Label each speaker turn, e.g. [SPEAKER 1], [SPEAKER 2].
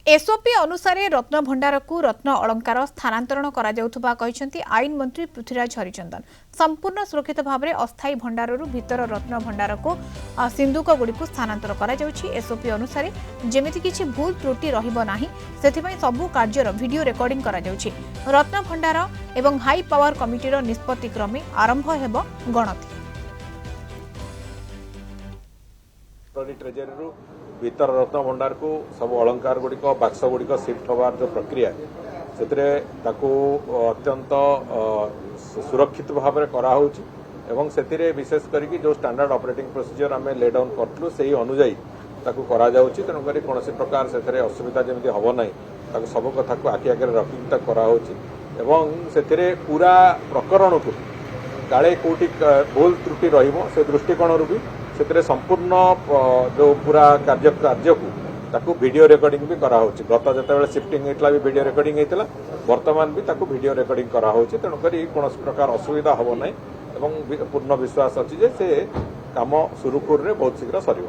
[SPEAKER 1] SOP अनुसार रत्न भंडार को रत्न अलंकार स्थानांतरण करा जाउथबा कहिसेंती आईन मंत्री पृथ्वीराज हरिचंदन। संपूर्ण सुरक्षित भाव में अस्थायी भंडाररू भीतर रत्न भंडार को सिंधुक गुड़ी को स्थानांतर करा जाउछि। एसओपी अनुसार जेमिति किछि भूल त्रुटि रहिबो नाही सेथिपई सबु कार्यर वीडियो रेकॉर्डिंग करा जाउछि। रत्न भंडार एवं हाई पावर कमिटीर निष्पत्ति क्रमे आरंभ हेबो गणति।
[SPEAKER 2] ट्रेजरी भीतर रत्न भंडार को सब अलंकार गुड़िक बाक्स गुड़िक सिफ्ट हबार जो प्रक्रिया से अत्यंत सुरक्षित भाव में कराऊँ से विशेष करके जो स्टैंडर्ड ऑपरेटिंग प्रोसीजर आम ले डाउन करूँ से अनुजाई तेणुक कौन प्रकार से असुविधा जमी हम ना सब कथा को आखि आगे रखिक कराऊँ से पूरा प्रकरण को काले कौटी भूल त्रुटि से दृष्टिकोण भी से संपूर्ण जो पूरा कार्य को वीडियो रेकॉर्डिंग भी कराऊँ। गत जो शिफ्टिंग होता भी वीडियो रेकॉर्डिंग होता बर्तमान भी वीडियो रेकॉर्डिंग कराऊँ तेणुक कौन प्रकार असुविधा हम ना पूर्ण विश्वास अच्छी जे से काम सुरुखुर बहुत शीघ्र सर।